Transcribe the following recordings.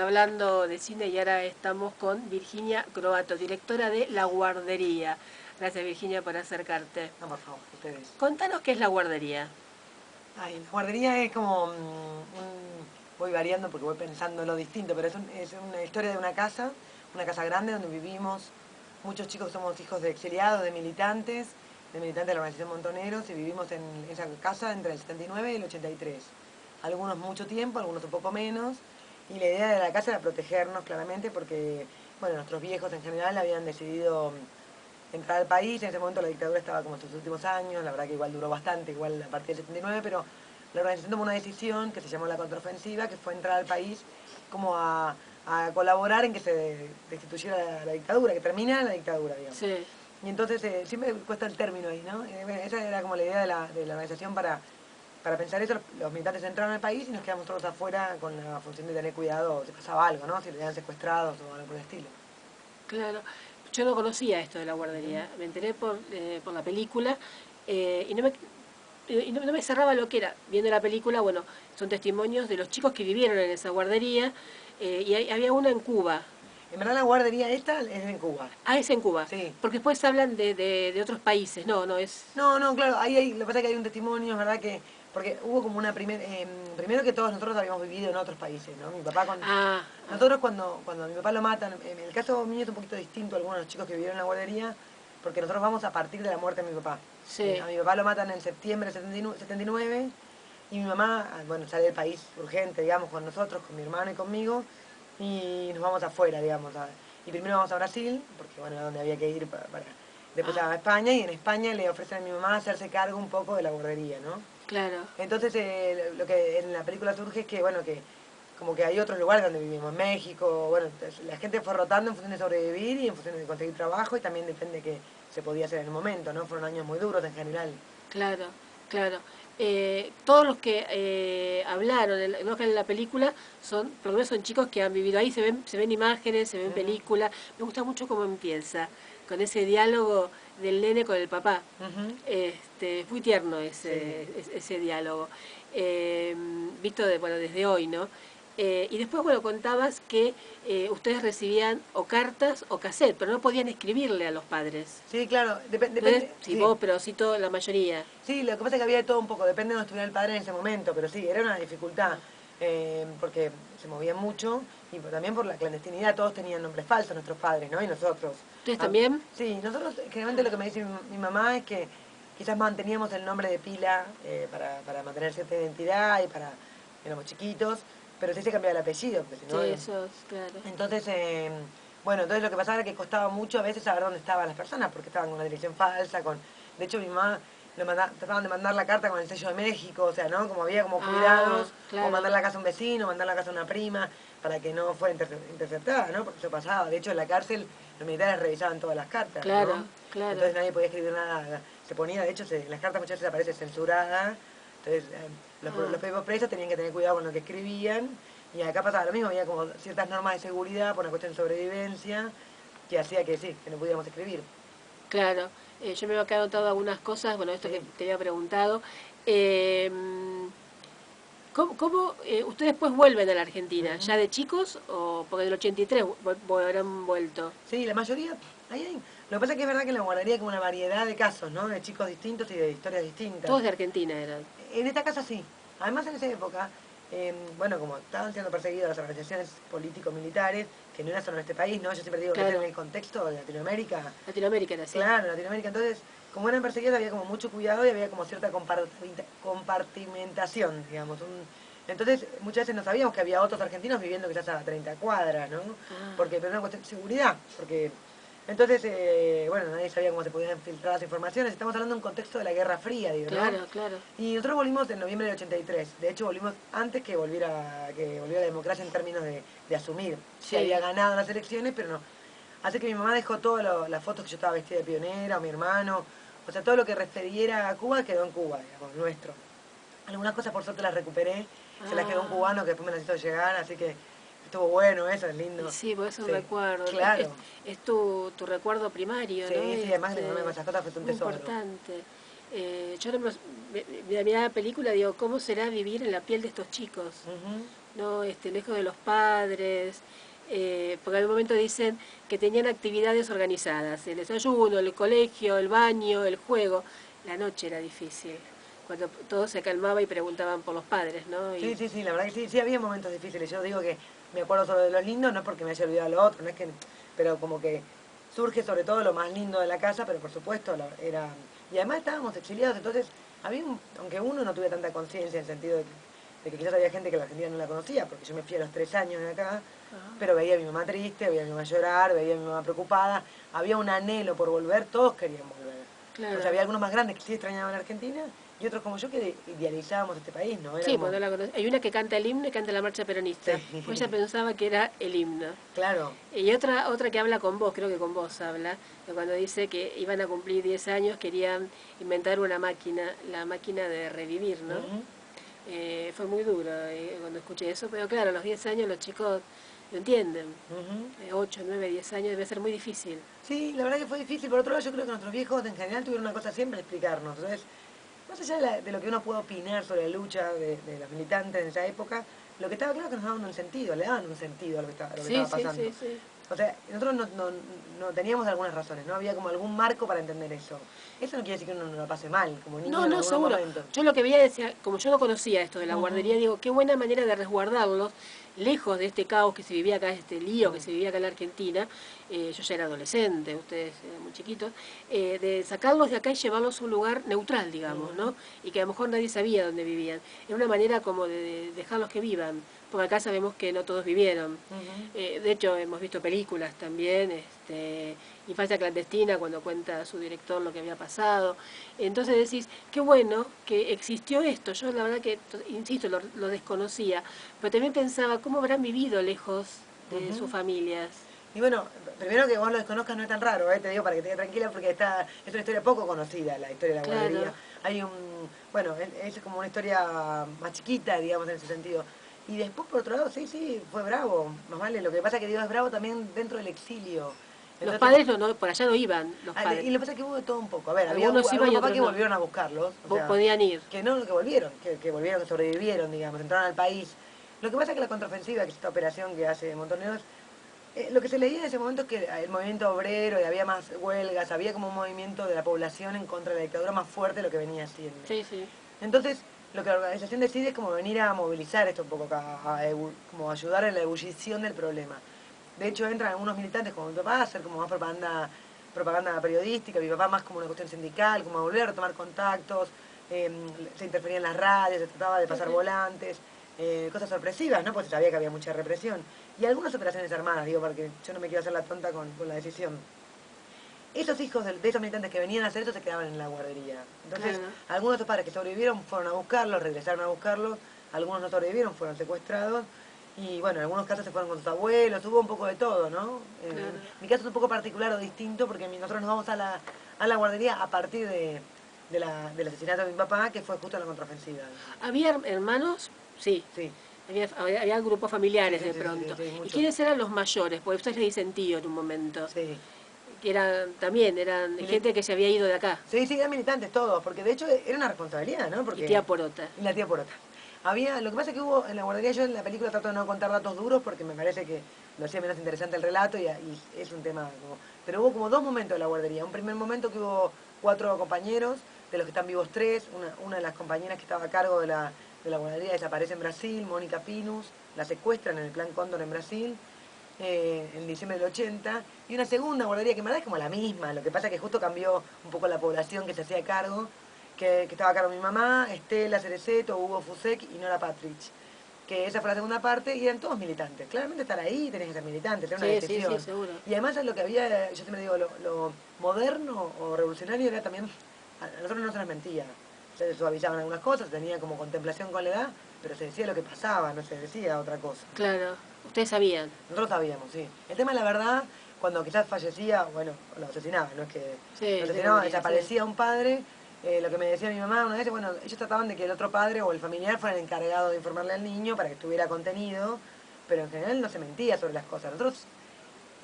Hablando de cine y ahora estamos con Virginia Croato, directora de La Guardería. Gracias Virginia por acercarte. No, por favor, ustedes. Contanos qué es La Guardería. Ay, la guardería es como voy variando porque voy pensando lo distinto, pero es una historia de una casa grande donde vivimos. Muchos chicos somos hijos de exiliados, de militantes de la organización Montoneros, y vivimos en esa casa entre el 79 y el 83. Algunos mucho tiempo, algunos un poco menos. Y la idea de la casa era protegernos claramente porque, bueno, nuestros viejos en general habían decidido entrar al país. En ese momento la dictadura estaba como en sus últimos años, la verdad que igual duró bastante, igual a partir del 79, pero la organización tomó una decisión que se llamó la contraofensiva, que fue entrar al país como a colaborar en que se destituyera la dictadura, que terminara la dictadura, digamos. Sí. Y entonces siempre cuesta el término ahí, ¿no? Bueno, esa era como la idea de la organización para pensar eso. Los militantes entraron al país y nos quedamos todos afuera con la función de tener cuidado si pasaba algo, ¿no? Si le habían secuestrados o algo por el estilo. Claro, yo no conocía esto de La Guardería, me enteré por la película y no me cerraba lo que era. Viendo la película, bueno, son testimonios de los chicos que vivieron en esa guardería y había una en Cuba. En verdad la guardería esta es en Cuba. Ah, es en Cuba, Sí. porque después hablan de otros países. No, es... No, no, claro, lo que pasa es que hay un testimonio, es verdad que, porque hubo como una primero que todos nosotros habíamos vivido en otros países, ¿no? Mi papá Ah, nosotros cuando a mi papá lo matan, en el caso mío es un poquito distinto a algunos de los chicos que vivieron en la guardería, porque nosotros vamos a partir de la muerte de mi papá. sí, A mi papá lo matan en septiembre de 79 y mi mamá, bueno, sale del país urgente, digamos, con nosotros, con mi hermano y conmigo, y nos vamos afuera, digamos. Y primero vamos a Brasil, porque bueno, era donde había que ir después ah, a España, y en España le ofrecen a mi mamá hacerse cargo un poco de la guardería, ¿no? claro. Entonces lo que en la película surge es que, bueno, que como que hay otros lugares donde vivimos, México, bueno, entonces, la gente fue rotando en función de sobrevivir y en función de conseguir trabajo, y también depende de qué se podía hacer en el momento, ¿no? Fueron años muy duros en general. Claro, claro. Todos los que hablaron en la película son, por lo menos son chicos que han vivido ahí, se ven imágenes, se ven Ujú, películas. Me gusta mucho cómo empieza, con ese diálogo del nene con el papá. ujú, Es muy tierno sí. ese diálogo, eh, visto bueno, desde hoy, ¿no? Y después, bueno, contabas que ustedes recibían o cartas o cassette, pero no podían escribirle a los padres. Sí, claro, No es depende, si sí. vos, pero sí toda la mayoría. Sí, lo que pasa es que había de todo un poco, depende de dónde estuviera el padre en ese momento, pero sí, era una dificultad, Ah. porque se movían mucho y también por la clandestinidad. Todos tenían nombres falsos, nuestros padres, ¿no? Y nosotros. ¿Ustedes Ah, también? sí, nosotros generalmente lo Ah, que me dice mi mamá es que quizás manteníamos el nombre de pila para mantener cierta identidad y para, éramos chiquitos, pero sí se cambiaba el apellido, porque si sí, no... eso es claro. Entonces, bueno, entonces lo que pasaba era que costaba mucho a veces saber dónde estaban las personas, porque estaban con una dirección falsa, de hecho mi mamá trataban de mandar la carta con el sello de México, o sea, ¿no? Como había como Ah, cuidados, o claro, mandar la casa a un vecino, mandar la casa a una prima, para que no fuera interceptada, ¿no? Porque eso pasaba. De hecho, en la cárcel los militares revisaban todas las cartas, ¿no? claro, claro. Entonces nadie podía escribir nada. Se ponía, de hecho, en las cartas muchas veces aparece censurada. Entonces, Ah, los propios presos tenían que tener cuidado con lo que escribían. Y acá pasaba lo mismo, había como ciertas normas de seguridad por una cuestión de sobrevivencia que hacía que sí, que no pudiéramos escribir. claro. Yo me había anotado algunas cosas, bueno, esto que Sí. te había preguntado. Eh, ustedes después vuelven a la Argentina? Ujú. ¿Ya de chicos o porque en el 83 habrán vuelto? Sí, la mayoría, lo que pasa es que es verdad que en la guardería hay como una variedad de casos, ¿no? De chicos distintos y de historias distintas. Todos de Argentina eran. En esta casa sí. Además, en esa época, bueno, como estaban siendo perseguidas las organizaciones político-militares, que no era solo en este país, ¿no? Yo siempre digo que es en Claro, el contexto de Latinoamérica. Latinoamérica era así. Claro, en Latinoamérica. Entonces, como eran perseguidas, había como mucho cuidado y había como cierta compartimentación, digamos. Entonces, muchas veces no sabíamos que había otros argentinos viviendo quizás a 30 cuadras, ¿no? Ah, Pero era una cuestión de seguridad, porque... Entonces, bueno, nadie sabía cómo se podían filtrar las informaciones. Estamos hablando de un contexto de la Guerra Fría, digo, ¿no? claro, claro. Y nosotros volvimos en noviembre del 83. De hecho, volvimos antes que volviera la democracia en términos de asumir. Se Sí. había ganado las elecciones, pero no. Así que mi mamá dejó todas las fotos que yo estaba vestida de pionera, o mi hermano. O sea, todo lo que refiriera a Cuba quedó en Cuba, digamos, nuestro. Algunas cosas por suerte las recuperé. Se las quedó un Ah, cubano que después me las hizo llegar, así que estuvo bueno eso, es y lindo. sí, porque es un Sí, recuerdo. claro. Es tu recuerdo primario, ¿no? Sí, sí, además de mi mamá con esas cosas fue un Muy tesoro. importante. Yo no me- miraba la película, digo, ¿cómo será vivir en la piel de estos chicos? Ujú. ¿no? Lejos de los padres, porque en un momento dicen que tenían actividades organizadas, el desayuno, el colegio, el baño, el juego. La noche era difícil, cuando todo se calmaba y preguntaban por los padres, ¿no? Sí, Y, sí, sí, la verdad que sí, sí había momentos difíciles. Yo digo que me acuerdo solo de los lindos, no es porque me haya olvidado lo otro, no es que, pero como que surge sobre todo lo más lindo de la casa, pero por supuesto era... Y además estábamos exiliados, entonces aunque uno no tuviera tanta conciencia en el sentido de que quizás había gente que la Argentina no la conocía, porque yo me fui a los 3 años de acá, pero veía a mi mamá triste, veía a mi mamá llorar, veía a mi mamá preocupada, había un anhelo por volver, todos querían volver. O sea, claro. había algunos más grandes que sí extrañaban la Argentina y otros como yo que idealizábamos este país, ¿no? Era Sí, como, pues no la hay una que canta el himno y canta la marcha peronista, sí, pues ella pensaba que era el himno. claro. Y otra que habla con vos, creo que con vos habla, que cuando dice que iban a cumplir 10 años, querían inventar una máquina, la máquina de revivir, ¿no? Ujú, Fue muy duro cuando escuché eso, pero claro, a los 10 años los chicos lo entienden. ujú. 8, 9, 10 años debe ser muy difícil. Sí, la verdad que fue difícil. Por otro lado, yo creo que nuestros viejos en general tuvieron una cosa siempre, explicarnos. Entonces, más allá de lo que uno puede opinar sobre la lucha de los militantes en esa época, lo que estaba claro es que nos daban un sentido, le daban un sentido a lo que Sí, estaba sí, pasando. sí, sí. O sea, nosotros no teníamos algunas razones, no había como algún marco para entender eso. Eso no quiere decir que uno no lo pase mal, como niño No, en no, algunos seguro. momentos. Yo lo que veía decía, como yo no conocía esto de la Ujú, guardería, digo, qué buena manera de resguardarlos, lejos de este caos que se vivía acá, este lío que ujú, se vivía acá en la Argentina. Yo ya era adolescente, ustedes eran muy chiquitos, de sacarlos de acá y llevarlos a un lugar neutral, digamos, ujú, ¿no? Y que a lo mejor nadie sabía dónde vivían. Era una manera como de dejarlos que vivan, porque acá sabemos que no todos vivieron. ujú. De hecho, hemos visto películas también, Infancia clandestina, cuando cuenta su director lo que había pasado. Entonces decís, qué bueno que existió esto. Yo la verdad que, insisto, lo desconocía, pero también pensaba, ¿cómo habrán vivido lejos de sus Ujú. familias? Y bueno, primero que vos lo desconozcas no es tan raro, te digo para que te quede tranquila porque es una historia poco conocida, la historia de la guardería. Claro, Hay bueno, es como una historia más chiquita, digamos, en ese sentido. Y después, por otro lado, sí, sí, fue bravo, más vale. Lo que pasa es que digo, es bravo también dentro del exilio. los Entonces, padres por allá no iban, los y padres. lo que pasa es que hubo de todo un poco. A ver, hubo Algunos iban algunos y papás otros que no. volvieron a buscarlos, o sea, Podían ir. que no, que volvieron, que volvieron, que sobrevivieron, digamos, entraron al país. Lo que pasa es que la contraofensiva, que es esta operación que hace Montoneros, lo que se leía en ese momento es que el movimiento obrero y había más huelgas, había como un movimiento de la población en contra de la dictadura más fuerte de lo que venía haciendo. Sí, sí. Entonces, lo que la organización decide es como venir a movilizar esto un poco acá, como ayudar en la ebullición del problema. De hecho, entran algunos militantes como mi papá a hacer como más propaganda periodística, mi papá más como una cuestión sindical, como a volver a retomar contactos, eh, se interfería en las radios, se trataba de Sí, pasar sí. volantes, cosas sorpresivas, ¿no? Porque se sabía que había mucha represión. Y algunas operaciones armadas, digo, porque yo no me quiero hacer la tonta con la decisión. Esos hijos de esos militantes que venían a hacer eso se quedaban en la guardería. Entonces, Claro. algunos de estos padres que sobrevivieron fueron a buscarlos, regresaron a buscarlos, algunos no sobrevivieron, fueron secuestrados, y bueno, en algunos casos se fueron con sus abuelos, hubo un poco de todo, ¿no? Claro. Mi caso es un poco particular o distinto porque nosotros nos vamos a la guardería a partir del asesinato de mi papá, que fue justo en la contraofensiva. ¿Había hermanos? Sí. Sí, Había grupos sí, familiares sí, de sí, sí, sí, pronto. sí, ¿Y muchos. quiénes eran los mayores? Porque ustedes le dicen tío en un momento. Sí. Que eran, también eran Mili- gente que se había ido de acá. Sí, sí, eran militantes todos, porque de hecho era una responsabilidad, ¿no? Y Porque tía Porota. y la tía Porota. Lo que pasa es que hubo en la guardería, yo en la película trato de no contar datos duros porque me parece que lo hacía menos interesante el relato y es un tema como... Pero hubo como dos momentos de la guardería. Un primer momento que hubo 4 compañeros, de los que están vivos 3. Una de las compañeras que estaba a cargo de la guardería desaparece en Brasil, Mónica Pinus, la secuestran en el Plan Cóndor en Brasil en diciembre del 80, y una segunda guardería que en verdad es como la misma, lo que pasa es que justo cambió un poco la población que se hacía cargo, que estaba a cargo mi mamá, Estela Cereceto, Hugo Fusek y Nora Patrich, que esa fue la segunda parte y eran todos militantes. Claramente estar ahí tenés que ser militante, era una Sí, sí, sí, decisión. seguro. Y además lo que había, yo siempre digo, lo moderno o revolucionario era también, a nosotros no se nos mentía, se suavizaban algunas cosas, se tenía como contemplación con la edad, pero se decía lo que pasaba, no se decía otra cosa. Claro. Ustedes sabían. Nosotros sabíamos, sí. El tema, la verdad, cuando quizás fallecía, bueno, lo asesinaban, no es que lo Sí, se asesinaban, moría, sí. desaparecía un padre, lo que me decía mi mamá una vez, bueno, ellos trataban de que el otro padre o el familiar fuera el encargado de informarle al niño para que estuviera contenido, pero en general no se mentía sobre las cosas. Nosotros,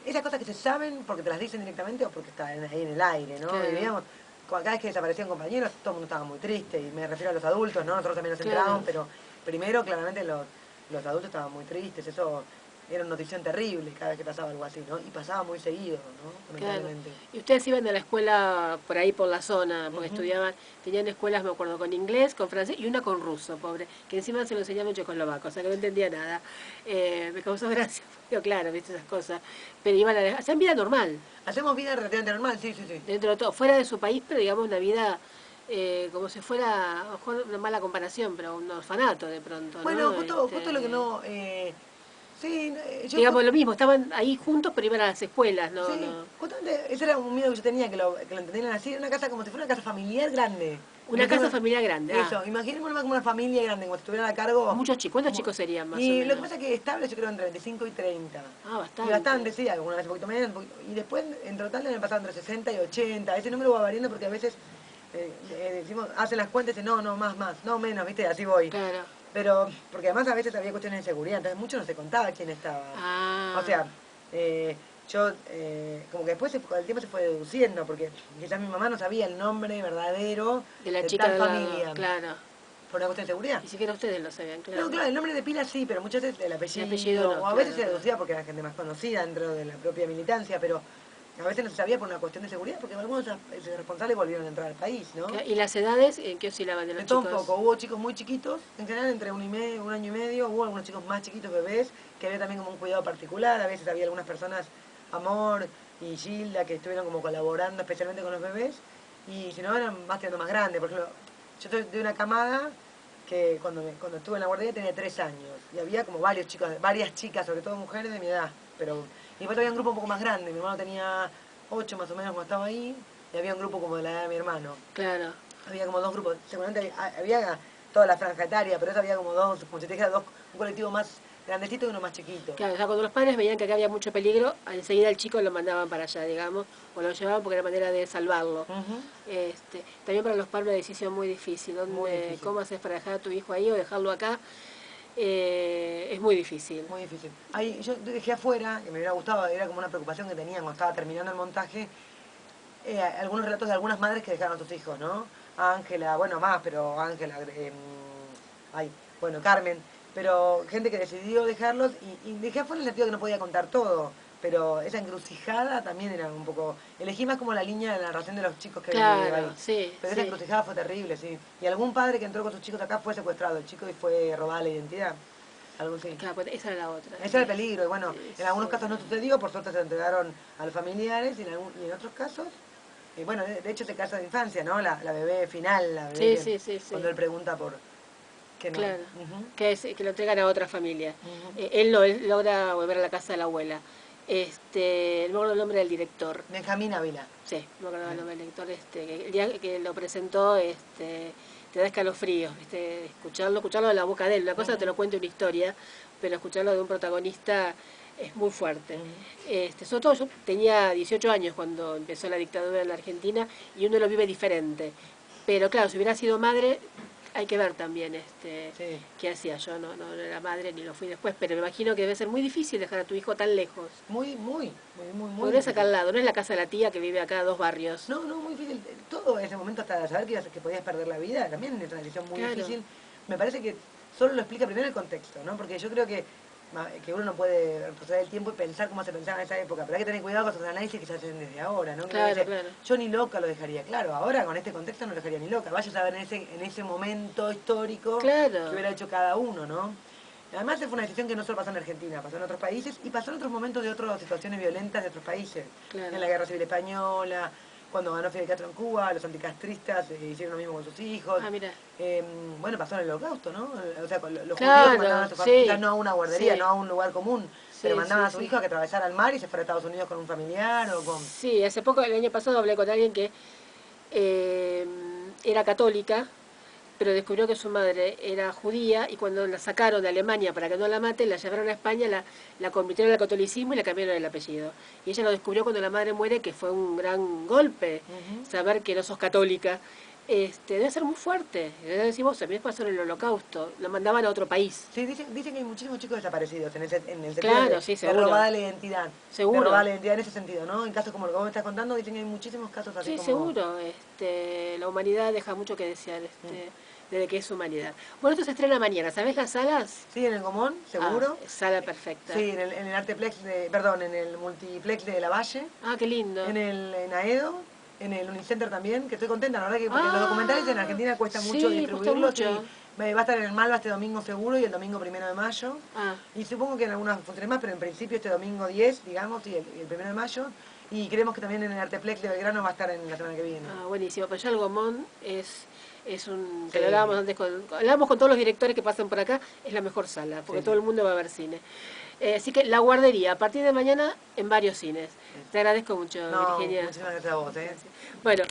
esas cosas que se saben porque te las dicen directamente o porque está ahí en el aire, ¿no? Claro, Vivíamos, cada vez que desaparecían compañeros, todo el mundo estaba muy triste, y me refiero a los adultos, ¿no? Nosotros también nos claro. enterábamos, pero primero claramente los adultos estaban muy tristes, eso era una notición terrible cada vez que pasaba algo así, ¿no? Y pasaba muy seguido, ¿no? Claro. Lamentablemente. Y ustedes iban a la escuela por ahí, por la zona, porque Ujú. estudiaban, tenían escuelas, me acuerdo, con inglés, con francés y una con ruso, pobre, que encima se lo enseñaba en checoslovaco, o sea que no entendía nada. Me causó gracia, pero claro, viste esas cosas. Pero iban a hacían vida normal, Hacemos vida relativamente normal, sí, sí, sí. dentro de todo, fuera de su país, pero digamos una vida como si fuera, a lo mejor una mala comparación, pero un orfanato de pronto, Bueno, ¿no? justo lo que no... sí, Digamos lo mismo, estaban ahí juntos, pero iban a las escuelas, no, sí, no. justamente ese era un miedo que yo tenía, que lo entendieran así, una casa como si fuera una casa familiar grande. Una casa familiar grande, Eso, imaginémoslo como una familia grande, como si estuvieran a cargo... muchos chicos, ¿cuántos chicos serían más o Y lo que menos? pasa es que estable yo creo entre 25 y 30. Ah, Y bastante. bastante, sí, algunas veces un poquito menos. Y después en total deben pasar entre 60 y 80. Ese número va variando porque a veces decimos, hacen las cuentas y dicen, no, no, más, no, menos, viste, así voy. Claro. Pero, porque además a veces había cuestiones de seguridad, entonces mucho no se contaba quién estaba. O Ah, sea, yo, como que después con el tiempo se fue deduciendo, porque quizás mi mamá no sabía el nombre verdadero de la de chica tal de al lado, familia, claro. por una cuestión de seguridad. Ni siquiera ustedes lo sabían, No, claro. claro, el nombre de pila sí, pero muchas veces el El apellido apellido, no, o a veces claro, se claro. deducía porque era gente más conocida dentro de la propia militancia, pero a veces no se sabía por una cuestión de seguridad, porque algunos responsables volvieron a entrar al país, ¿no? ¿Y las edades en qué oscilaban de De los todo un chicos? poco, hubo chicos muy chiquitos, en general entre un año y medio, hubo algunos chicos más chiquitos, bebés, que había también como un cuidado particular, a veces había algunas personas, Amor y Gilda, que estuvieron como colaborando especialmente con los bebés, y si no eran más tirando más grandes, por ejemplo, yo soy de una camada que cuando estuve en la guardería tenía 3 años, y había como varios chicos, varias chicas, sobre todo mujeres de mi edad, pero y después había un grupo un poco más grande, mi hermano tenía 8 más o menos cuando estaba ahí, y había un grupo como de la edad de mi hermano. Claro. Había como dos grupos, seguramente había toda la franja etaria, pero eso había como dos, como si te dijera, un colectivo más grandecito y uno más chiquito. Claro, o sea, cuando los padres veían que acá había mucho peligro, enseguida el chico lo mandaban para allá, digamos, o lo llevaban porque era manera de salvarlo. Ujú. También para los padres una decisión muy difícil, Muy donde, difícil, ¿cómo haces para dejar a tu hijo ahí o dejarlo acá? Es muy difícil. muy difícil. Ahí yo dejé afuera, que me hubiera gustado, era como una preocupación que tenía cuando estaba terminando el montaje, algunos relatos de algunas madres que dejaron a sus hijos, ¿no? Ángela, bueno, más, pero Ángela, ay, bueno, Carmen, pero gente que decidió dejarlos y dejé afuera en el sentido que no podía contar todo, pero esa encrucijada también era un poco, elegí más como la línea de la narración de los chicos que habían vivido Claro, ahí, sí, pero esa sí. encrucijada fue terrible, sí, y algún padre que entró con sus chicos acá fue secuestrado, el chico y fue robada la identidad, algo así. Claro, pues esa era la otra. Ese era el peligro, y bueno, en algunos Eso. casos no sucedió, por suerte se entregaron a los familiares, y en otros casos bueno, de hecho ese caso de infancia, ¿no? La bebé final, la bebé Sí, que sí, sí, sí. cuando él pregunta por... que no... Claro. Ujú, Que lo entregan a otra familia. ujú. Él no, él logra volver a la casa de la abuela. No me acuerdo el nombre del director. Benjamín Ávila. Sí, no me acuerdo el Bien. nombre del director. Que el día que lo presentó, te da escalofríos, ¿viste? Escucharlo de la boca de él. Una cosa que te Ujú, lo cuente una historia, pero escucharlo de un protagonista es muy fuerte. ujú. Sobre todo yo tenía 18 años cuando empezó la dictadura en la Argentina y uno lo vive diferente. Pero claro, si hubiera sido madre, hay que ver también Sí, qué hacía. Yo no era madre ni lo fui después, pero me imagino que debe ser muy difícil dejar a tu hijo tan lejos. muy Porque no es acá difícil. al lado, no es la casa de la tía que vive acá a 2 barrios. No, no, muy difícil. Todo ese momento hasta saber que podías perder la vida también es una decisión muy Claro, difícil. Me parece que solo lo explica primero el contexto, ¿no? Porque yo creo que uno no puede retroceder el tiempo y pensar cómo se pensaba en esa época, pero hay que tener cuidado con esos análisis que se hacen desde ahora, ¿no? Que uno claro, dice, claro. yo ni loca lo dejaría. Claro, ahora con este contexto no lo dejaría ni loca. Vaya a saber en ese momento histórico que Claro, hubiera hecho cada uno, ¿no? Además, fue una decisión que no solo pasó en Argentina, pasó en otros países y pasó en otros momentos de otras situaciones violentas de otros países. claro. En la Guerra Civil Española, cuando ganó Fidel Castro en Cuba, los anticastristas hicieron lo mismo con sus hijos. Ah, mira. Bueno, pasó en el Holocausto, ¿no? O sea, con los judíos que mandaban Claro, a su familia, quizás sí, no a una guardería, no sí, a un lugar común, pero sí, mandaban sí, a su sí. hijo a que atravesara el mar y se fuera a Estados Unidos con un familiar o con... Sí, hace poco, el año pasado, hablé con alguien que eh, era católica, pero descubrió que su madre era judía y cuando la sacaron de Alemania para que no la maten, la llevaron a España, la convirtieron al catolicismo y le cambiaron el apellido. Y ella lo descubrió cuando la madre muere, que fue un gran golpe Ujú. saber que no sos católica. Debe ser muy fuerte. Debe decir vos, a mí me pasó en el Holocausto, lo mandaban a otro país. Sí, dicen que hay muchísimos chicos desaparecidos en el sentido Claro, sí, de seguro. robada la identidad. De robada Seguro. la identidad en ese sentido, ¿no? En casos como lo que vos me estás contando, dicen que hay muchísimos casos así Sí, como... seguro. La humanidad deja mucho que desear. Mm. de que es humanidad. Bueno, esto se estrena mañana, ¿sabés las salas? Sí, en el Gomón, seguro. Sala perfecta. Sí, en el Arteplex, en el Multiplex de La Valle. Qué lindo. En Aedo, en el Unicenter también, que estoy contenta, la verdad que porque los documentales en Argentina cuesta mucho distribuirlos. Cuesta mucho. Va a estar en el Malva este domingo seguro y el domingo 1 de mayo. Ah. Y supongo que en algunas funciones más, pero en principio este domingo 10, digamos, y el 1 de mayo. Y creemos que también en el Arteplex de Belgrano va a estar en la semana que viene. Buenísimo, pero ya el Gomón es un... Que Sí. lo hablábamos antes hablábamos con todos los directores que pasan por acá, es la mejor sala, porque Sí. todo el mundo va a ver cine. Así que La Guardería, a partir de mañana, en varios cines. Te agradezco mucho, No, Virginia. muchísimas gracias a vos. Bueno,